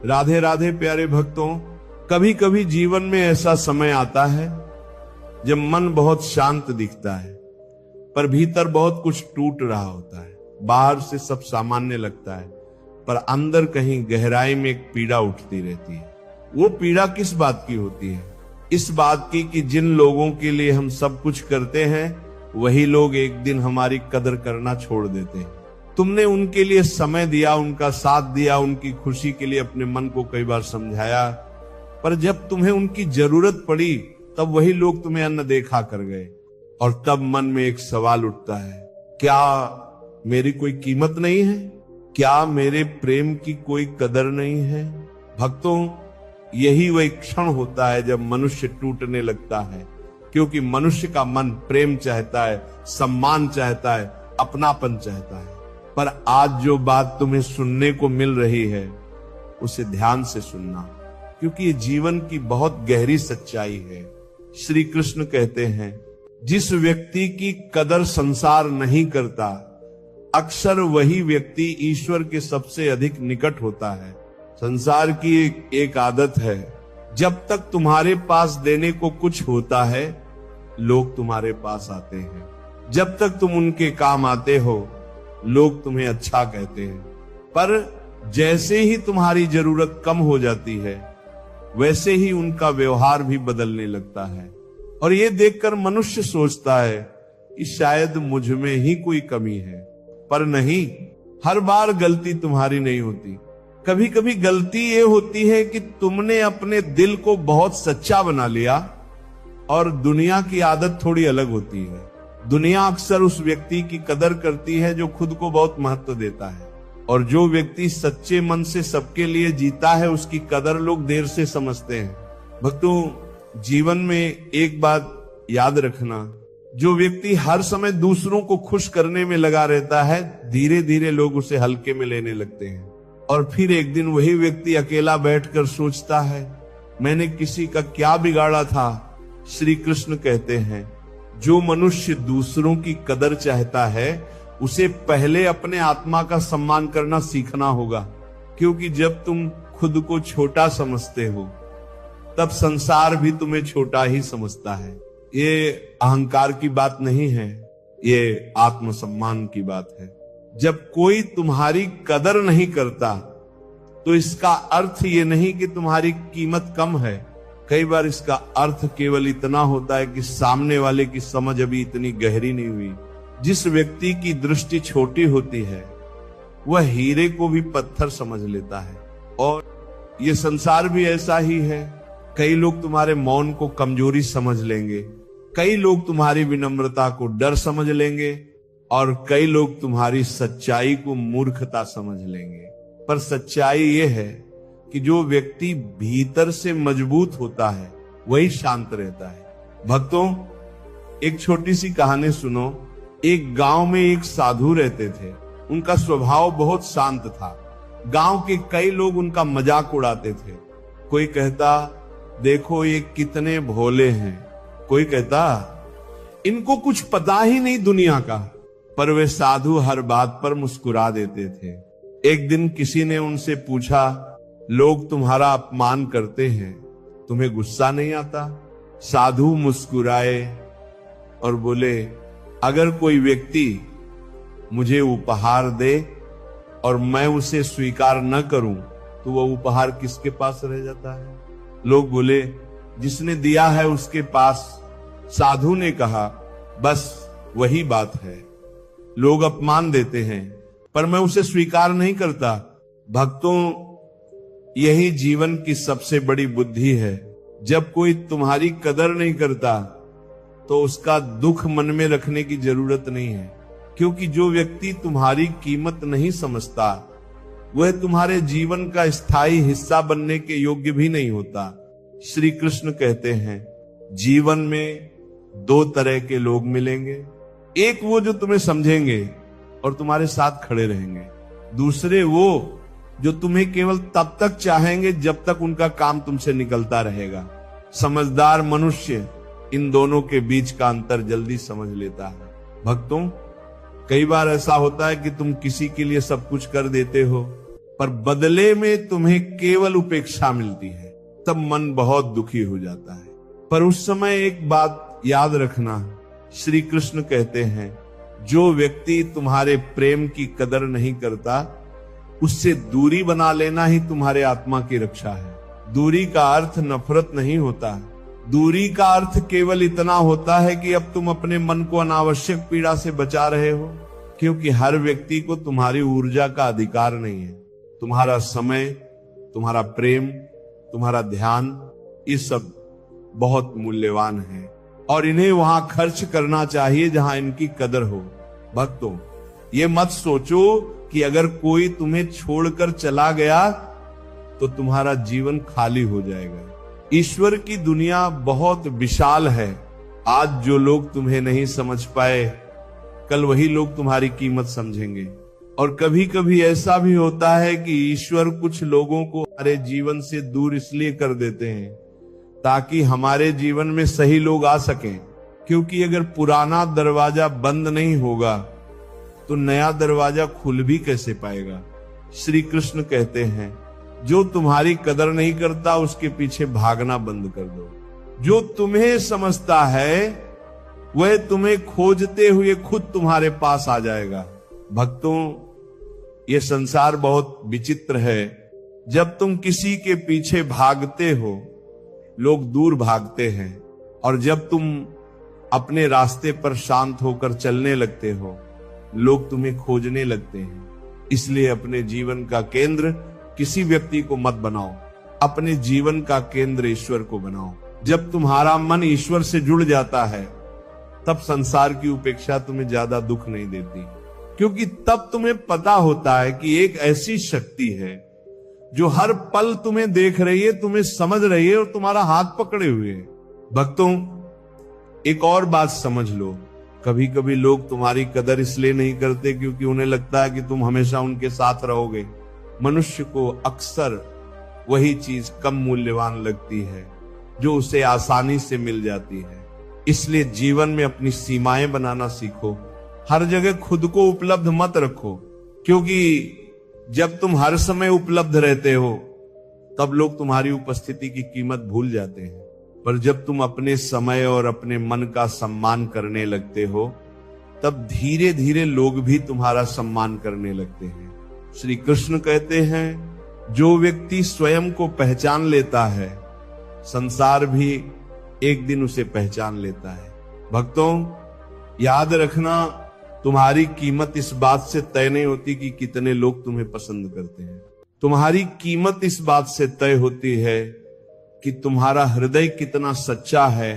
राधे राधे प्यारे भक्तों, कभी कभी जीवन में ऐसा समय आता है जब मन बहुत शांत दिखता है, पर भीतर बहुत कुछ टूट रहा होता है। बाहर से सब सामान्य लगता है, पर अंदर कहीं गहराई में एक पीड़ा उठती रहती है। वो पीड़ा किस बात की होती है? इस बात की कि जिन लोगों के लिए हम सब कुछ करते हैं, वही लोग एक दिन हमारी कदर करना छोड़ देते हैं। तुमने उनके लिए समय दिया, उनका साथ दिया, उनकी खुशी के लिए अपने मन को कई बार समझाया, पर जब तुम्हें उनकी जरूरत पड़ी तब वही लोग तुम्हें अनदेखा कर गए। और तब मन में एक सवाल उठता है, क्या मेरी कोई कीमत नहीं है? क्या मेरे प्रेम की कोई कदर नहीं है? भक्तों, यही वही क्षण होता है जब मनुष्य टूटने लगता है, क्योंकि मनुष्य का मन प्रेम चाहता है, सम्मान चाहता है, अपनापन चाहता है। पर आज जो बात तुम्हें सुनने को मिल रही है, उसे ध्यान से सुनना, क्योंकि ये जीवन की बहुत गहरी सच्चाई है। श्री कृष्ण कहते हैं, जिस व्यक्ति की कदर संसार नहीं करता, अक्सर वही व्यक्ति ईश्वर के सबसे अधिक निकट होता है। संसार की एक आदत है, जब तक तुम्हारे पास देने को कुछ होता है, लोग तुम्हारे पास आते हैं। जब तक तुम उनके काम आते हो, लोग तुम्हें अच्छा कहते हैं। पर जैसे ही तुम्हारी जरूरत कम हो जाती है, वैसे ही उनका व्यवहार भी बदलने लगता है। और ये देखकर मनुष्य सोचता है कि शायद मुझ में ही कोई कमी है, पर नहीं, हर बार गलती तुम्हारी नहीं होती। कभी कभी गलती ये होती है कि तुमने अपने दिल को बहुत सच्चा बना लिया, और दुनिया की आदत थोड़ी अलग होती है। दुनिया अक्सर उस व्यक्ति की कदर करती है जो खुद को बहुत महत्व देता है, और जो व्यक्ति सच्चे मन से सबके लिए जीता है, उसकी कदर लोग देर से समझते हैं। भक्तों, जीवन में एक बात याद रखना, जो व्यक्ति हर समय दूसरों को खुश करने में लगा रहता है, धीरे धीरे लोग उसे हल्के में लेने लगते हैं। और फिर एक दिन वही व्यक्ति अकेला बैठकर सोचता है, मैंने किसी का क्या बिगाड़ा था? श्री कृष्ण कहते हैं, जो मनुष्य दूसरों की कदर चाहता है, उसे पहले अपने आत्मा का सम्मान करना सीखना होगा। क्योंकि जब तुम खुद को छोटा समझते हो, तब संसार भी तुम्हें छोटा ही समझता है। ये अहंकार की बात नहीं है, ये आत्मसम्मान की बात है। जब कोई तुम्हारी कदर नहीं करता, तो इसका अर्थ ये नहीं कि तुम्हारी कीमत कम है। कई बार इसका अर्थ केवल इतना होता है कि सामने वाले की समझ अभी इतनी गहरी नहीं हुई। जिस व्यक्ति की दृष्टि छोटी होती है, वह हीरे को भी पत्थर समझ लेता है। और ये संसार भी ऐसा ही है। कई लोग तुम्हारे मौन को कमजोरी समझ लेंगे, कई लोग तुम्हारी विनम्रता को डर समझ लेंगे, और कई लोग तुम्हारी सच्चाई को मूर्खता समझ लेंगे। पर सच्चाई ये है कि जो व्यक्ति भीतर से मजबूत होता है, वही शांत रहता है। भक्तों, एक छोटी सी कहानी सुनो। एक गांव में एक साधु रहते थे। उनका स्वभाव बहुत शांत था। गांव के कई लोग उनका मजाक उड़ाते थे। कोई कहता, देखो ये कितने भोले हैं। कोई कहता, इनको कुछ पता ही नहीं दुनिया का। पर वे साधु हर बात पर मुस्कुरा देते थे। एक दिन किसी ने उनसे पूछा, लोग तुम्हारा अपमान करते हैं, तुम्हें गुस्सा नहीं आता? साधु मुस्कुराए और बोले, अगर कोई व्यक्ति मुझे उपहार दे और मैं उसे स्वीकार न करूं, तो वह उपहार किसके पास रह जाता है? लोग बोले, जिसने दिया है उसके पास। साधु ने कहा, बस वही बात है। लोग अपमान देते हैं, पर मैं उसे स्वीकार नहीं करता। भक्तों, यही जीवन की सबसे बड़ी बुद्धि है। जब कोई तुम्हारी कदर नहीं करता, तो उसका दुख मन में रखने की जरूरत नहीं है। क्योंकि जो व्यक्ति तुम्हारी कीमत नहीं समझता, वह तुम्हारे जीवन का स्थायी हिस्सा बनने के योग्य भी नहीं होता। श्री कृष्ण कहते हैं, जीवन में दो तरह के लोग मिलेंगे। एक वो जो तुम्हें समझेंगे और तुम्हारे साथ खड़े रहेंगे। दूसरे वो जो तुम्हें केवल तब तक चाहेंगे जब तक उनका काम तुमसे निकलता रहेगा। समझदार मनुष्य इन दोनों के बीच का अंतर जल्दी समझ लेता है। भक्तों, कई बार ऐसा होता है कि तुम किसी के लिए सब कुछ कर देते हो, पर बदले में तुम्हें केवल उपेक्षा मिलती है, तब मन बहुत दुखी हो जाता है। पर उस समय एक बात याद रखना, श्री कृष्ण कहते हैं, जो व्यक्ति तुम्हारे प्रेम की कदर नहीं करता, उससे दूरी बना लेना ही तुम्हारे आत्मा की रक्षा है। दूरी का अर्थ नफरत नहीं होता है। दूरी का अर्थ केवल इतना होता है कि अब तुम अपने मन को अनावश्यक पीड़ा से बचा रहे हो, क्योंकि हर व्यक्ति को तुम्हारी ऊर्जा का अधिकार नहीं है। तुम्हारा समय, तुम्हारा प्रेम, तुम्हारा ध्यान, ये सब बहुत मूल्यवान है और इन्हें वहां खर्च करना चाहिए जहां इनकी कदर हो। भक्तों, ये मत सोचो कि अगर कोई तुम्हें छोड़कर चला गया तो तुम्हारा जीवन खाली हो जाएगा। ईश्वर की दुनिया बहुत विशाल है। आज जो लोग तुम्हें नहीं समझ पाए, कल वही लोग तुम्हारी कीमत समझेंगे। और कभी कभी ऐसा भी होता है कि ईश्वर कुछ लोगों को हमारे जीवन से दूर इसलिए कर देते हैं ताकि हमारे जीवन में सही लोग आ सकें, क्योंकि अगर पुराना दरवाजा बंद नहीं होगा तो नया दरवाजा खुल भी कैसे पाएगा। श्री कृष्ण कहते हैं, जो तुम्हारी कदर नहीं करता उसके पीछे भागना बंद कर दो। जो तुम्हें समझता है वह तुम्हें खोजते हुए खुद तुम्हारे पास आ जाएगा। भक्तों, ये संसार बहुत विचित्र है। जब तुम किसी के पीछे भागते हो, लोग दूर भागते हैं, और जब तुम अपने रास्ते पर शांत होकर चलने लगते हो, लोग तुम्हें खोजने लगते हैं। इसलिए अपने जीवन का केंद्र किसी व्यक्ति को मत बनाओ, अपने जीवन का केंद्र ईश्वर को बनाओ। जब तुम्हारा मन ईश्वर से जुड़ जाता है, तब संसार की उपेक्षा तुम्हें ज्यादा दुख नहीं देती, क्योंकि तब तुम्हें पता होता है कि एक ऐसी शक्ति है जो हर पल तुम्हें देख रही है, तुम्हें समझ रही है और तुम्हारा हाथ पकड़े हुए है। भक्तों, एक और बात समझ लो, कभी कभी लोग तुम्हारी कदर इसलिए नहीं करते क्योंकि उन्हें लगता है कि तुम हमेशा उनके साथ रहोगे। मनुष्य को अक्सर वही चीज कम मूल्यवान लगती है जो उसे आसानी से मिल जाती है। इसलिए जीवन में अपनी सीमाएं बनाना सीखो। हर जगह खुद को उपलब्ध मत रखो, क्योंकि जब तुम हर समय उपलब्ध रहते हो तब लोग तुम्हारी उपस्थिति की कीमत भूल जाते हैं। पर जब तुम अपने समय और अपने मन का सम्मान करने लगते हो, तब धीरे धीरे लोग भी तुम्हारा सम्मान करने लगते हैं। श्री कृष्ण कहते हैं, जो व्यक्ति स्वयं को पहचान लेता है, संसार भी एक दिन उसे पहचान लेता है। भक्तों, याद रखना, तुम्हारी कीमत इस बात से तय नहीं होती कि कितने लोग तुम्हें पसंद करते हैं। तुम्हारी कीमत इस बात से तय होती है कि तुम्हारा हृदय कितना सच्चा है